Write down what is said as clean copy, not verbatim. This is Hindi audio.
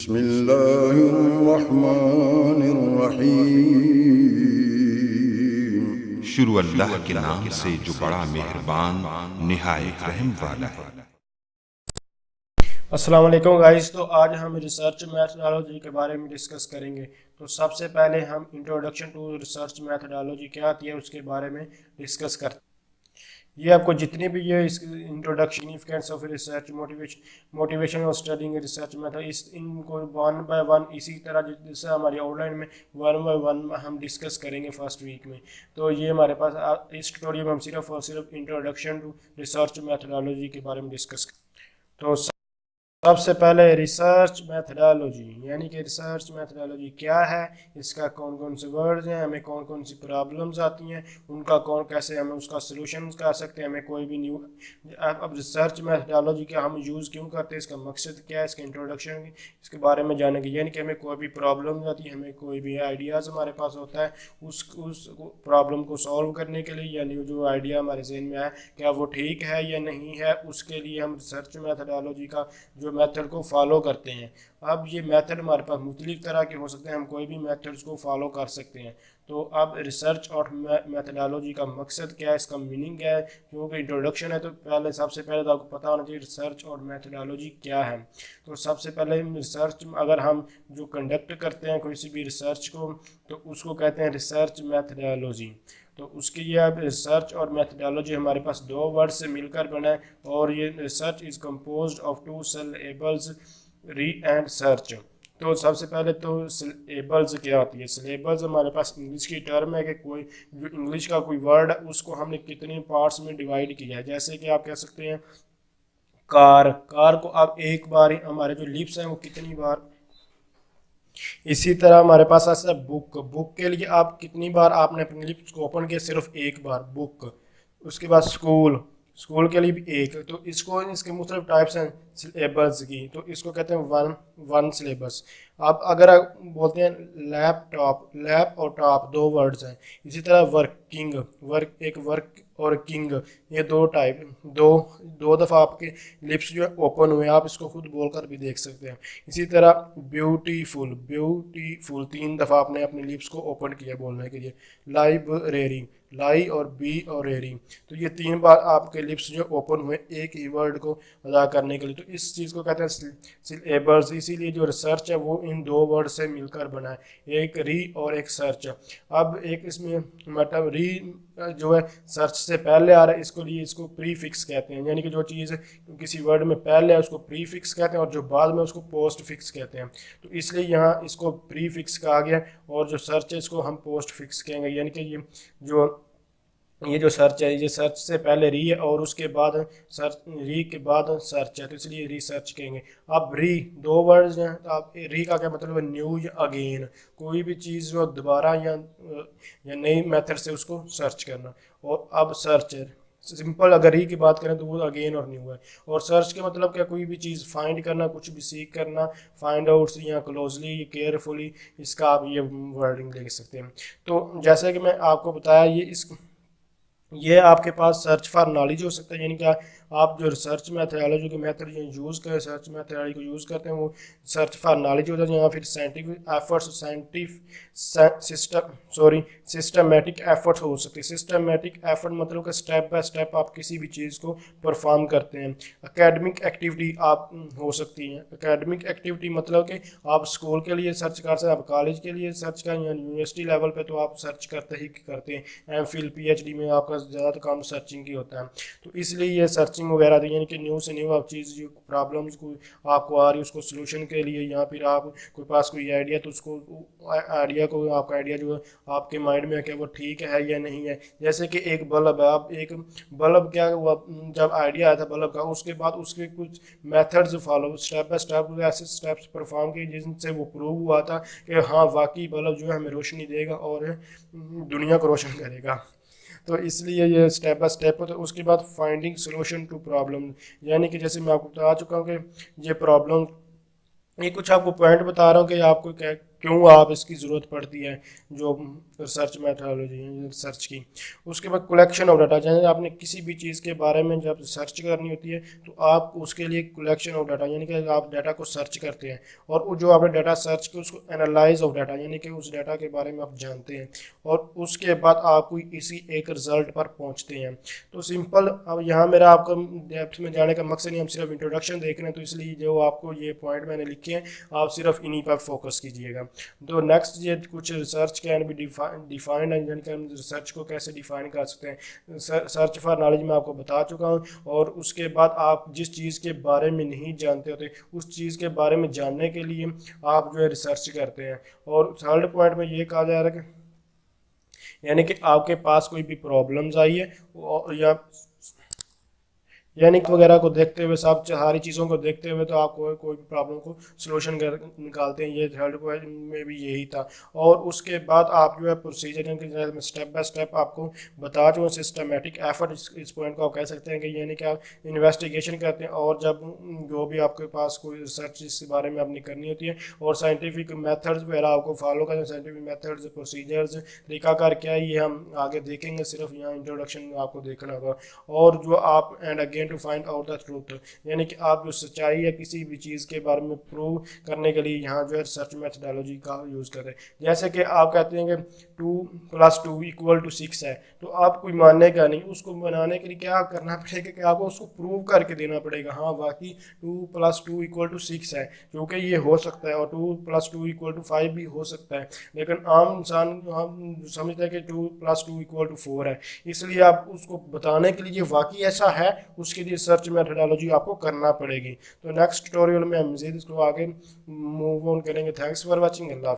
बिस्मिल्लाहिर्रहमानिर्रहीम। शुरू अल्लाह के नाम से जो बड़ा मेहरबान निहायत रहम वाला है। अस्सलाम वालेकुम गाइस। तो आज हम रिसर्च मैथडोलॉजी के बारे में डिस्कस करेंगे। तो सबसे पहले हम इंट्रोडक्शन टू रिसर्च मैथडोलॉजी क्या आती है उसके बारे में डिस्कस करते हैं। ये आपको जितनी भी ये introduction significance of research motivation of studying research method इनको वन बाय वन इसी तरह जैसे हमारी आउटलाइन में वन बाय वन हम डिस्कस करेंगे फर्स्ट वीक में। तो ये हमारे पास इस ट्यूटोरियल में हम सिर्फ और सिर्फ इंट्रोडक्शन टू रिसर्च मैथडोलॉजी के बारे में डिस्कस करेंगे। तो सबसे पहले रिसर्च मैथडोलॉजी यानी कि रिसर्च मैथडोलॉजी क्या है, इसका कौन कौन से वर्ड्स हैं, हमें कौन कौन सी प्रॉब्लम्स आती हैं, उनका कैसे हमें उसका सलूशन कर सकते हैं, हमें कोई भी न्यू अब रिसर्च मैथडोलॉजी का हम यूज़ क्यों करते हैं, इसका मकसद क्या है, इसका इंट्रोडक्शन इसके बारे में जानेंगे। यानी कि हमें कोई भी प्रॉब्लम आती है, हमें कोई भी आइडियाज़ हमारे पास होता है, उस प्रॉब्लम को सॉल्व करने के लिए यानी जो आइडिया हमारे जहन में आया क्या वो ठीक है या नहीं है, उसके लिए हम रिसर्च मैथडोलॉजी का जो मेथड को फॉलो करते हैं। अब ये मेथड हमारे पास मुख्तलिफ तरह के हो सकते हैं, हम कोई भी मेथड्स को फॉलो कर सकते हैं। तो अब रिसर्च और मैथडोलॉजी का मकसद क्या है, इसका मीनिंग क्या है, क्योंकि इंट्रोडक्शन है तो सबसे पहले तो आपको पता होना चाहिए रिसर्च और मैथडोलॉजी क्या है। तो सबसे पहले रिसर्च अगर हम जो कंडक्ट करते हैं किसी भी रिसर्च को तो उसको कहते हैं रिसर्च मैथडोलॉजी। तो उसके लिए अब रिसर्च और मैथडोलॉजी हमारे पास दो वर्ड से मिलकर बना है और ये research is composed of two syllables re and search. तो सबसे पहले तो सिलेबल्स क्या होती है। सिलेबल्स हमारे पास इंग्लिश की टर्म है कि कोई जो इंग्लिश का कोई वर्ड है उसको हमने कितने पार्ट्स में डिवाइड किया है। जैसे कि आप कह सकते हैं कार को आप एक बार हमारे जो लिप्स हैं वो कितनी बार, इसी तरह हमारे पास ऐसा बुक के लिए आप कितनी बार आपने अपने लिप्स को ओपन किया, सिर्फ एक बार बुक। उसके बाद स्कूल के लिए भी एक। तो इसके मुख्तलिफ टाइप्स हैं सिलेबस की, तो इसको कहते हैं वन सिलेबस। आप अगर आप बोलते हैं लैप और टॉप दो वर्ड्स हैं। इसी तरह वर्क और किंग, ये दो दफ़ा आपके लिप्स जो है ओपन हुए, आप इसको खुद बोलकर भी देख सकते हैं। इसी तरह ब्यूटीफुल 3 दफ़ा आपने अपने लिप्स को ओपन किया बोलने के लिए। लाइब्रेरी, लाई और बी और रेरी, तो ये 3 बार आपके लिप्स जो ओपन हुए एक ही वर्ड को अदा करने के लिए। तो इस चीज़ को कहते हैं सिलेबल्स। इसीलिए जो रिसर्च है वो इन दो वर्ड से मिलकर बना है, एक री और एक सर्च। अब एक इसमें मतलब री जो है सर्च से पहले आ रहा है, इसको प्रीफिक्स कहते हैं। यानी कि जो चीज़ किसी वर्ड में पहले है उसको प्रीफिक्स कहते हैं और जो बाद में उसको पोस्ट फिक्स कहते हैं। तो इसलिए यहाँ इसको प्रीफिक्स कहा गया और जो सर्च है इसको हम पोस्ट फिक्स कहेंगे। यानी कि ये जो सर्च है ये सर्च से पहले री है और उसके बाद री के बाद सर्च है, तो इसलिए रिसर्च कहेंगे। अब री दो वर्ड्स हैं, तो आप री का क्या मतलब है, न्यू या अगेन, कोई भी चीज़ जो दोबारा या नई मेथड से उसको सर्च करना। और अब सर्च है सिंपल, अगर री की बात करें तो वो अगेन और न्यू है। और सर्च के मतलब क्या, कोई भी चीज़ फाइंड करना, कुछ भी सीख करना, फाइंड आउट या क्लोजली केयरफुली, इसका आप ये वर्डिंग ले सकते हैं। तो जैसे कि मैं आपको बताया ये आपके पास सर्च फॉर नॉलेज हो सकता है। यानी कि आप जो रिसर्च मैथडोलॉजी के मेथड यूज़ करें, सर्च मैथडोलॉजी को यूज़ करते हैं वो सर्च फॉर नॉलेज होता है, या फिर सिस्टमेटिक एफर्ट्स हो सकते हैं। सिस्टमेटिक एफर्ट मतलब कि स्टेप बाय स्टेप आप किसी भी चीज़ को परफॉर्म करते हैं। एकेडमिक एक्टिविटी आप हो सकती है। एकेडमिक एक्टिविटी मतलब कि आप स्कूल के लिए सर्च कर सकते हैं, आप कॉलेज के लिए सर्च करें या यूनिवर्सिटी लेवल पे तो आप सर्च करते हैं। एमफिल पीएचडी में आपका ज़्यादा काम सर्चिंग की होता है। तो इसलिए ये सर्चिंग वगैरह यानी कि न्यू से न्यू आप चीज़ जो प्रॉब्लम्स को आपको आ रही है उसको सोल्यूशन के लिए, या फिर आप कोई पास कोई आइडिया तो उसको आपका आइडिया जो है आपके माइंड में है कि वो ठीक है या नहीं है। जैसे कि एक बल्ब है, आप एक बल्ब क्या हुआ, जब आइडिया आया था बल्ब का उसके बाद उसके कुछ methods follow step by step ऐसे स्टेप्स परफॉर्म किए जिनसे वो प्रूव हुआ था कि हाँ वाकई बल्ब जो है हमें रोशनी देगा और दुनिया को रोशन करेगा। तो इसलिए ये स्टेप बाय स्टेप होता है। उसके बाद फाइंडिंग सोल्यूशन टू प्रॉब्लम, यानी कि जैसे मैं आपको बता चुका हूँ कि ये प्रॉब्लम, ये कुछ आपको पॉइंट बता रहा हूँ कि आपको क्या क्यों आप इसकी ज़रूरत पड़ती है जो रिसर्च मेथडोलॉजी है रिसर्च की। उसके बाद कलेक्शन ऑफ डाटा, जैसे आपने किसी भी चीज़ के बारे में जब सर्च करनी होती है तो आप उसके लिए कलेक्शन ऑफ डाटा यानी कि आप डाटा को सर्च करते हैं और वो जो आपने डाटा सर्च किया उसको एनालाइज ऑफ डाटा यानी कि उस डाटा के बारे में आप जानते हैं और उसके बाद आप कोई इसी एक रिजल्ट पर पहुंचते हैं। तो सिंपल, अब यहाँ मेरा आपको डेप्थ में जाने का मकसद नहीं, हम सिर्फ इंट्रोडक्शन देख रहे हैं, तो इसलिए जो आपको ये पॉइंट मैंने लिखे हैं आप सिर्फ इन्हीं पर फोकस कीजिएगा। तो नेक्स्ट ये कुछ रिसर्च कैन बी डिफाइंड, यानी कि हम रिसर्च को कैसे डिफाइन कर सकते हैं। सर्च फॉर नॉलेज में आपको बता चुका हूँ और उसके बाद आप जिस चीज़ के बारे में नहीं जानते होते उस चीज़ के बारे में जानने के लिए आप जो है रिसर्च करते हैं। और थर्ड पॉइंट में ये कहा जा रहा है कि यानी कि आपके पास कोई भी प्रॉब्लम्स आई है या यानी कि वगैरह को देखते हुए सब सारी चीज़ों को देखते हुए तो आप कोई भी प्रॉब्लम को सोल्यूशन निकालते हैं। ये थर्ड पॉइंट में भी यही था। और उसके बाद आप जो है प्रोसीजर यानी स्टेप बाय स्टेप आपको बता चुके सिस्टमेटिक एफर्ट, इस पॉइंट को आप कह सकते हैं कि यानी कि आप इन्वेस्टिगेशन करते हैं और जब जो भी आपके पास कोई रिसर्च इस बारे में आपने करनी होती है और साइंटिफिक मेथड्स वगैरह आपको फॉलो करते हैं। साइंटिफिक मेथड्स, प्रोसीजर्स, तरीकाकार क्या है ये हम आगे देखेंगे, सिर्फ यहाँ इंट्रोडक्शन आपको देखना होगा। और जो आप and again to find out the truth, यानी कि आप जो सच्चाई है किसी भी चीज़ के बारे में प्रूव करने के लिए यहाँ जो है रिसर्च मेथडोलॉजी का यूज़ करते हैं। जैसे कि आप कहते हैं कि 2 + 2 = 6 है, तो आप कोई मानेगा नहीं, उसको बनाने के लिए क्या करना पड़ेगा कि आपको उसको प्रूव करके देना पड़ेगा। हाँ वाकई 2 + 2 = 6 है, क्योंकि ये हो सकता है और 2 + 2 = 5 भी हो सकता है, लेकिन आम इंसान हम समझते हैं कि 2 + 2 = 4 है। इसलिए आप उसको बताने के लिए वाकई ऐसा है उसके लिए रिसर्च मेथडोलॉजी आपको करना पड़ेगी। तो नेक्स्ट ट्यूटोरियल में हम मज़ीद इसको आगे मूव ऑन करेंगे। Thanks for watching. अल्लाह।